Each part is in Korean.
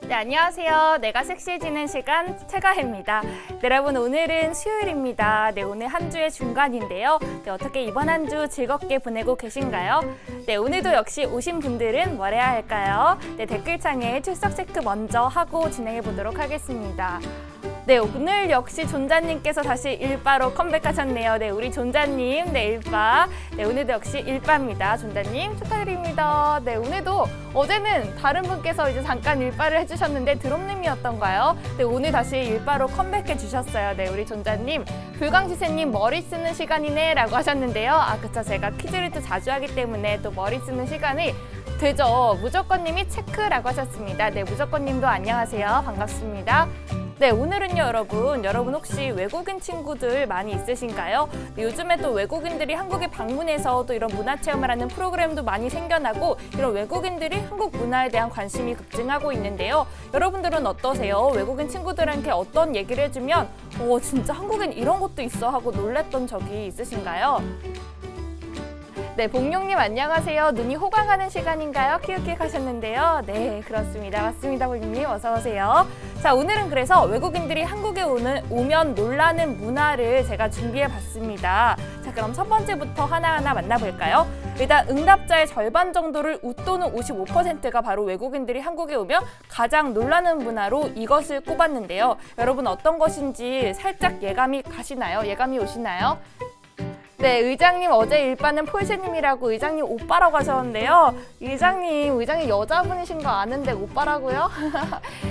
네, 안녕하세요. 내가 섹시해지는 시간 최가혜입니다. 네, 여러분 오늘은 수요일입니다. 네, 오늘 한 주의 중간인데요. 네, 어떻게 이번 한 주 즐겁게 보내고 계신가요? 네, 오늘도 역시 오신 분들은 뭘 해야 할까요? 네, 댓글창에 출석 체크 먼저 하고 진행해 보도록 하겠습니다. 네, 오늘 역시 존자님께서 다시 일바로 컴백하셨네요. 네, 우리 존자님, 네, 일바. 네, 오늘도 역시 일바입니다. 존자님 축하드립니다. 네, 오늘도 어제는 다른 분께서 이제 잠깐 일바를 해주셨는데 드롭님이었던가요? 네, 오늘 다시 일바로 컴백해 주셨어요. 네, 우리 존자님. 불광지세님 머리 쓰는 시간이네 라고 하셨는데요. 아, 그쵸. 제가 퀴즈를 또 자주 하기 때문에 또 머리 쓰는 시간이 되죠. 무조건님이 체크라고 하셨습니다. 네, 무조건님도 안녕하세요. 반갑습니다. 네, 오늘은요, 여러분 혹시 외국인 친구들 많이 있으신가요? 네, 요즘에 또 외국인들이 한국에 방문해서 또 이런 문화체험을 하는 프로그램도 많이 생겨나고 이런 외국인들이 한국 문화에 대한 관심이 급증하고 있는데요. 여러분들은 어떠세요? 외국인 친구들한테 어떤 얘기를 해주면 진짜 한국엔 이런 것도 있어 하고 놀랬던 적이 있으신가요? 네, 봉룡님 안녕하세요. 눈이 호강하는 시간인가요? 키읔키읔 하셨는데요. 네, 그렇습니다. 맞습니다, 봉룡님. 어서 오세요. 자, 오늘은 그래서 외국인들이 한국에 오면 놀라는 문화를 제가 준비해봤습니다. 자, 그럼 첫 번째부터 하나하나 만나볼까요? 일단 응답자의 절반 정도를 웃도는 55%가 바로 외국인들이 한국에 오면 가장 놀라는 문화로 이것을 꼽았는데요. 여러분 어떤 것인지 살짝 예감이 가시나요? 예감이 오시나요? 네, 의장님 어제 일바는 폴쉐님이라고 의장님 오빠라고 하셨는데요. 의장님 여자분이신 거 아는데 오빠라고요?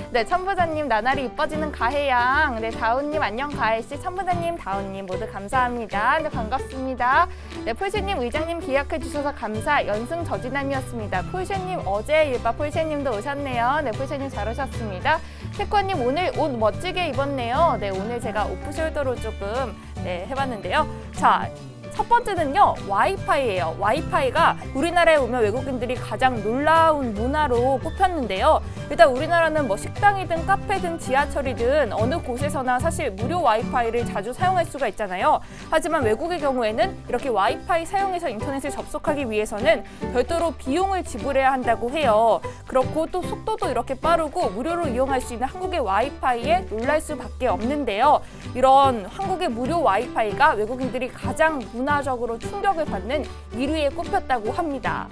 네, 천부자님 나날이 이뻐지는 가혜양. 네, 다운님 안녕 가혜씨. 천부자님, 다운님 모두 감사합니다. 네, 반갑습니다. 네, 폴쉐님 의장님 기약해 주셔서 감사. 연승 저지남이었습니다. 폴쉐님 어제 일바 폴쉐님도 오셨네요. 네, 폴쉐님 잘 오셨습니다. 태권님 오늘 옷 멋지게 입었네요. 네, 오늘 제가 오프숄더로 조금 해봤는데요. 자, 첫 번째는요, 와이파이예요. 와이파이가 우리나라에 오면 외국인들이 가장 놀라운 문화로 꼽혔는데요. 일단 우리나라는 뭐 식당이든 카페든 지하철이든 어느 곳에서나 사실 무료 와이파이를 자주 사용할 수가 있잖아요. 하지만 외국의 경우에는 이렇게 와이파이 사용해서 인터넷을 접속하기 위해서는 별도로 비용을 지불해야 한다고 해요. 그렇고 또 속도도 이렇게 빠르고 무료로 이용할 수 있는 한국의 와이파이에 놀랄 수밖에 없는데요. 이런 한국의 무료 와이파이가 외국인들이 가장 문화적으로 충격을 받는 1위에 꼽혔다고 합니다.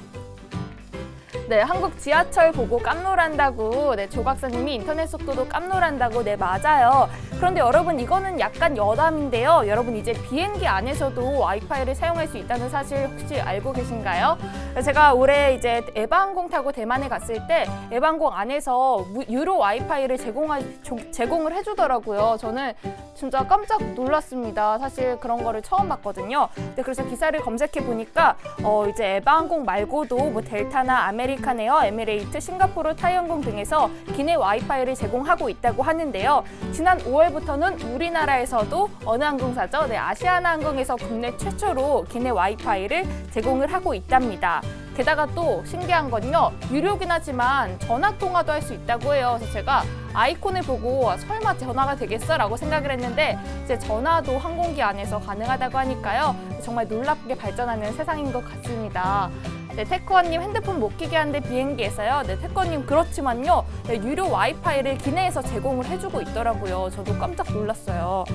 네, 한국 지하철 보고 깜놀한다고. 네, 조각사님이 인터넷 속도도 깜놀한다고. 네, 맞아요. 그런데 여러분 이거는 약간 여담인데요. 여러분 이제 비행기 안에서도 와이파이를 사용할 수 있다는 사실 혹시 알고 계신가요? 제가 올해 이제 에바항공 타고 대만에 갔을 때 에바항공 안에서 유료 와이파이를 제공을 해주더라고요. 저는 진짜 깜짝 놀랐습니다. 사실 그런 거를 처음 봤거든요. 네, 그래서 기사를 검색해 보니까 이제 에바항공 말고도 뭐 델타나 아메리칸에어, 에미레이트, 싱가포르, 타이항공 등에서 기내 와이파이를 제공하고 있다고 하는데요. 지난 5월부터는 우리나라에서도 어느 항공사죠? 네, 아시아나항공에서 국내 최초로 기내 와이파이를 제공을 하고 있답니다. 게다가 또 신기한 건요, 유료긴 하지만 전화 통화도 할 수 있다고 해요. 그래서 제가 아이콘을 보고 설마 전화가 되겠어? 라고 생각을 했는데 이제 전화도 항공기 안에서 가능하다고 하니까요. 정말 놀랍게 발전하는 세상인 것 같습니다. 네, 태권님 핸드폰 못 끼게 하는데 비행기에서요. 네, 태권님 그렇지만요. 네, 유료 와이파이를 기내에서 제공을 해주고 있더라고요. 저도 깜짝 놀랐어요.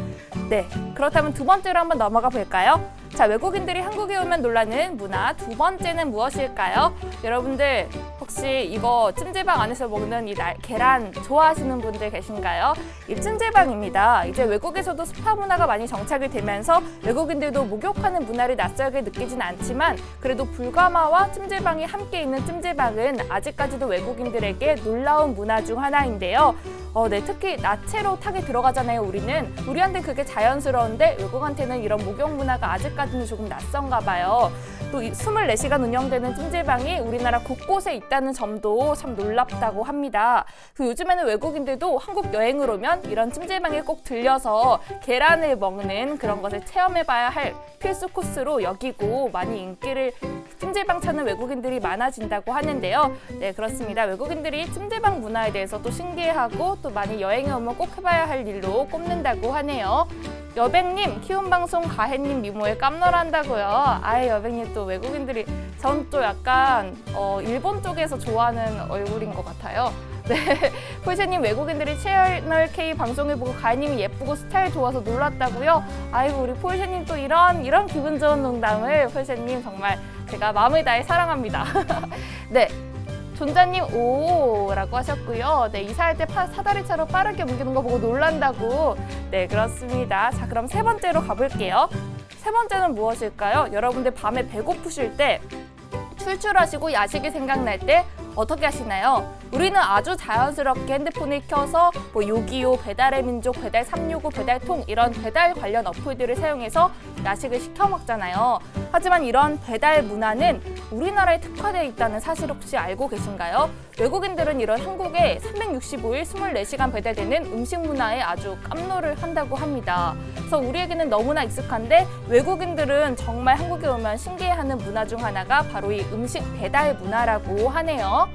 네, 그렇다면 두 번째로 한번 넘어가 볼까요? 자, 외국인들이 한국에 오면 놀라는 문화 두 번째는 무엇일까요? 여러분들 혹시 이거 찜질방 안에서 먹는 이 계란 좋아하시는 분들 계신가요? 이 찜질방입니다. 이제 외국에서도 스파 문화가 많이 정착이 되면서 외국인들도 목욕하는 문화를 낯설게 느끼진 않지만 그래도 불가마와 찜질방이 함께 있는 찜질방은 아직까지도 외국인들에게 놀라운 문화 중 하나인데요. 네, 특히 나체로 탁에 들어가잖아요, 우리한테 그게 자연스러운데 외국한테는 이런 목욕 문화가 아직까지는 조금 낯선가 봐요. 또 24시간 운영되는 찜질방이 우리나라 곳곳에 있다는 점도 참 놀랍다고 합니다. 요즘에는 외국인들도 한국 여행을 오면 이런 찜질방에 꼭 들려서 계란을 먹는 그런 것을 체험해봐야 할 필수 코스로 여기고 많이 인기를 찜질방 찾는 외국인들이 많아진다고 하는데요. 네, 그렇습니다. 외국인들이 찜질방 문화에 대해서 또 신기해하고 또 많이 여행에 오면 꼭 해봐야 할 일로 꼽는다고 하네요. 여백님, 키움방송 가혜님 미모에 깜놀한다고요. 아예 여백님 또 외국인들이 전 또 약간 일본 쪽에서 좋아하는 얼굴인 것 같아요. 폴세님 외국인들이 채널 K 방송을 보고 가인님이 예쁘고 스타일 좋아서 놀랐다고요? 아이고 우리 폴세님 또 이런 기분 좋은 농담을 폴세님 정말 제가 마음을 다해 사랑합니다. 네. 존자님 오라고 하셨고요. 네, 이사할 때 사다리차로 빠르게 옮기는 거 보고 놀란다고. 네, 그렇습니다. 자, 그럼 세 번째로 가볼게요. 세 번째는 무엇일까요? 여러분들 밤에 배고프실 때 출출하시고 야식이 생각날 때 어떻게 하시나요? 우리는 아주 자연스럽게 핸드폰을 켜서 뭐 요기요, 배달의 민족, 배달 365, 배달통 이런 배달 관련 어플들을 사용해서 야식을 시켜 먹잖아요. 하지만 이런 배달 문화는 우리나라에 특화되어 있다는 사실 혹시 알고 계신가요? 외국인들은 이런 한국에 365일 24시간 배달되는 음식 문화에 아주 깜놀을 한다고 합니다. 그래서 우리에게는 너무나 익숙한데 외국인들은 정말 한국에 오면 신기해하는 문화 중 하나가 바로 이 음식 배달 문화라고 하네요.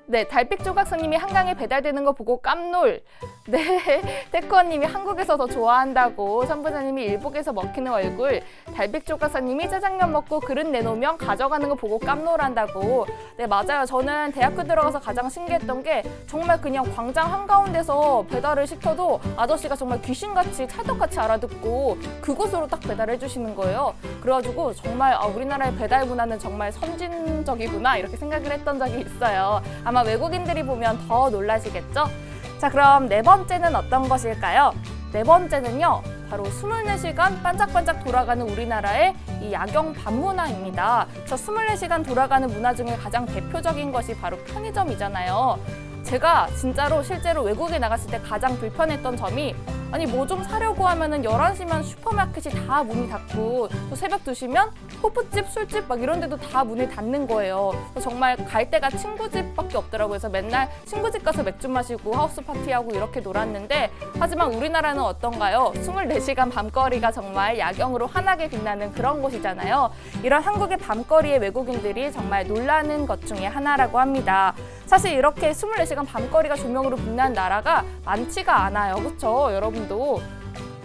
네, 달빛 조각사님이 한강에 배달되는 거 보고 깜놀. 네, 태코님이 한국에서 더 좋아한다고. 선부자님이 일복에서 먹히는 얼굴. 달빛 조각사님이 짜장면 먹고 그릇 내놓으면 가져가는 거 보고 깜놀한다고. 네, 맞아요. 저는 대학교 들어가서 가장 신기했던 게 정말 그냥 광장 한가운데서 배달을 시켜도 아저씨가 정말 귀신같이 찰떡같이 알아듣고 그곳으로 딱 배달해 주시는 거예요. 그래가지고 정말 우리나라의 배달 문화는 정말 선진적이구나 이렇게 생각을 했던 적이 있어요. 아마 외국인들이 보면 더 놀라시겠죠? 자, 그럼 네 번째는 어떤 것일까요? 네 번째는요, 바로 24시간 반짝반짝 돌아가는 우리나라의 이 야경 밤문화입니다. 저 24시간 돌아가는 문화 중에 가장 대표적인 것이 바로 편의점이잖아요. 제가 진짜로 실제로 외국에 나갔을 때 가장 불편했던 점이 아니 뭐 좀 사려고 하면은 11시면 슈퍼마켓이 다 문이 닫고 또 새벽 2시면 호프집, 술집 막 이런 데도 다 문이 닫는 거예요. 정말 갈 데가 친구 집밖에 없더라고요. 그래서 맨날 친구 집 가서 맥주 마시고 하우스 파티하고 이렇게 놀았는데 하지만 우리나라는 어떤가요? 24시간 밤거리가 정말 야경으로 환하게 빛나는 그런 곳이잖아요. 이런 한국의 밤거리에 외국인들이 정말 놀라는 것 중에 하나라고 합니다. 사실 이렇게 24시간 밤거리가 조명으로 빛나는 나라가 많지가 않아요. 그렇죠? 여러분도.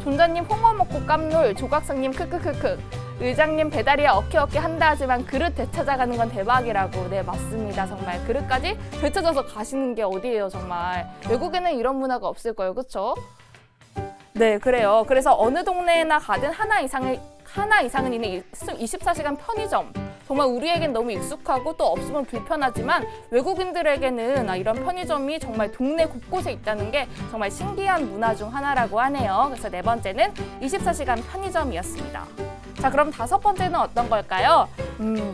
존자님 홍어 먹고 깜놀, 조각상님 크크크크, 의장님 배달이야 어깨어깨 한다 하지만 그릇 되찾아가는 건 대박이라고. 네, 맞습니다. 정말 그릇까지 되찾아서 가시는 게 어디예요, 정말. 외국에는 이런 문화가 없을 거예요. 그렇죠? 네, 그래요. 그래서 어느 동네나 가든 하나 이상은 있는 24시간 편의점. 정말 우리에겐 너무 익숙하고 또 없으면 불편하지만 외국인들에게는 이런 편의점이 정말 동네 곳곳에 있다는 게 정말 신기한 문화 중 하나라고 하네요. 그래서 네 번째는 24시간 편의점이었습니다. 자, 그럼 다섯 번째는 어떤 걸까요?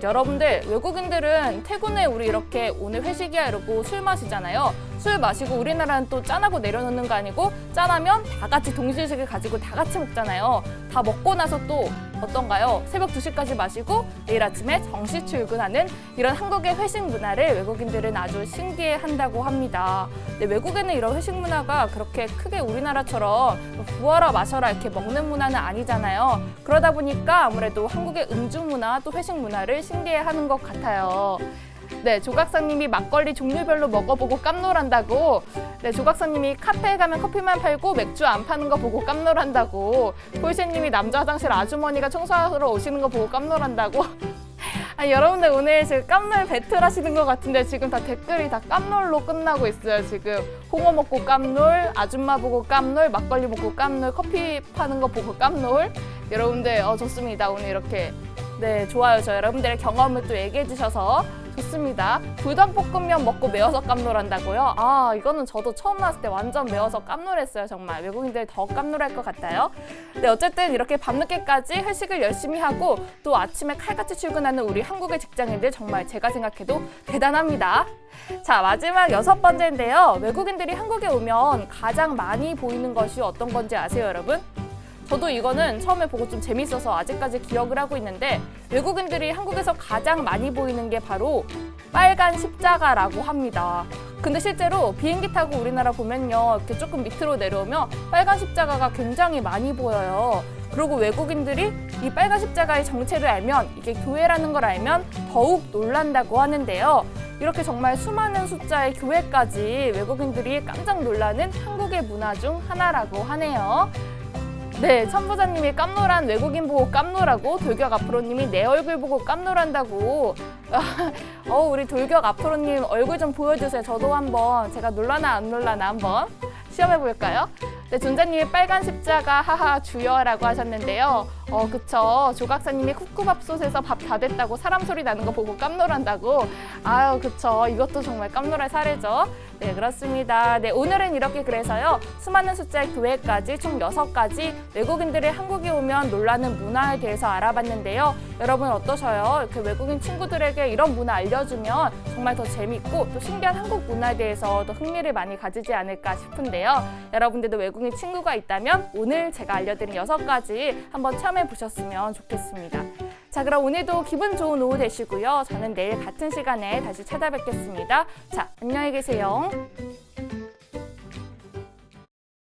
여러분들 외국인들은 퇴근 후에 우리 이렇게 오늘 회식이야 이러고 술 마시잖아요. 술 마시고 우리나라는 또 짠하고 내려놓는 거 아니고 짠하면 다 같이 동실식을 가지고 다 같이 먹잖아요. 다 먹고 나서 또 어떤가요? 새벽 2시까지 마시고 내일 아침에 정시 출근하는 이런 한국의 회식 문화를 외국인들은 아주 신기해한다고 합니다. 근데 외국에는 이런 회식 문화가 그렇게 크게 우리나라처럼 부어라 마셔라 이렇게 먹는 문화는 아니잖아요. 그러다 보니까 아무래도 한국의 음주 문화 또 회식 문화를 신기해하는 것 같아요. 네, 조각사님이 막걸리 종류별로 먹어보고 깜놀한다고. 네, 조각사님이 카페에 가면 커피만 팔고 맥주 안 파는 거 보고 깜놀한다고. 폴세님이 남자 화장실 아주머니가 청소하러 오시는 거 보고 깜놀한다고. 아니, 여러분들 오늘 지금 깜놀 배틀 하시는 것 같은데 지금 다 댓글이 다 깜놀로 끝나고 있어요. 지금 홍어 먹고 깜놀, 아줌마 보고 깜놀, 막걸리 먹고 깜놀, 커피 파는 거 보고 깜놀. 여러분들 좋습니다. 오늘 이렇게 네, 좋아요. 저 여러분들의 경험을 또 얘기해 주셔서 좋습니다. 불닭볶음면 먹고 매워서 깜놀한다고요? 이거는 저도 처음 나왔을 때 완전 매워서 깜놀했어요. 정말 외국인들 더 깜놀할 것 같아요. 네, 어쨌든 이렇게 밤늦게까지 회식을 열심히 하고 또 아침에 칼같이 출근하는 우리 한국의 직장인들 정말 제가 생각해도 대단합니다. 자, 마지막 여섯 번째인데요. 외국인들이 한국에 오면 가장 많이 보이는 것이 어떤 건지 아세요, 여러분? 저도 이거는 처음에 보고 좀 재밌어서 아직까지 기억을 하고 있는데 외국인들이 한국에서 가장 많이 보이는 게 바로 빨간 십자가라고 합니다. 근데 실제로 비행기 타고 우리나라 보면요, 이렇게 조금 밑으로 내려오면 빨간 십자가가 굉장히 많이 보여요. 그리고 외국인들이 이 빨간 십자가의 정체를 알면, 이게 교회라는 걸 알면 더욱 놀란다고 하는데요. 이렇게 정말 수많은 숫자의 교회까지 외국인들이 깜짝 놀라는 한국의 문화 중 하나라고 하네요. 네, 천부자님이 깜놀한 외국인 보고 깜놀하고 돌격 앞으로님이 내 얼굴 보고 깜놀한다고. 우리 돌격 앞으로님 얼굴 좀 보여주세요. 저도 한번 제가 놀라나 안 놀라나 한번 시험해 볼까요? 네, 존자님이 빨간 십자가 하하 주여라고 하셨는데요. 그쵸. 조각사님이 쿠쿠밥솥에서 밥 다 됐다고 사람 소리 나는 거 보고 깜놀한다고. 아유, 그쵸. 이것도 정말 깜놀할 사례죠. 네, 그렇습니다. 네, 오늘은 이렇게 그래서요. 수많은 숫자의 교회까지 총 6가지 외국인들이 한국에 오면 놀라는 문화에 대해서 알아봤는데요. 여러분 어떠셔요? 이렇게 외국인 친구들에게 이런 문화 알려주면 정말 더 재밌고 또 신기한 한국 문화에 대해서 더 흥미를 많이 가지지 않을까 싶은데요. 여러분들도 외국인 친구가 있다면 오늘 제가 알려드린 6가지 한번 체험해 보셨으면 좋겠습니다. 자, 그럼 오늘도 기분 좋은 오후 되시고요. 저는 내일 같은 시간에 다시 찾아뵙겠습니다. 자, 안녕히 계세요.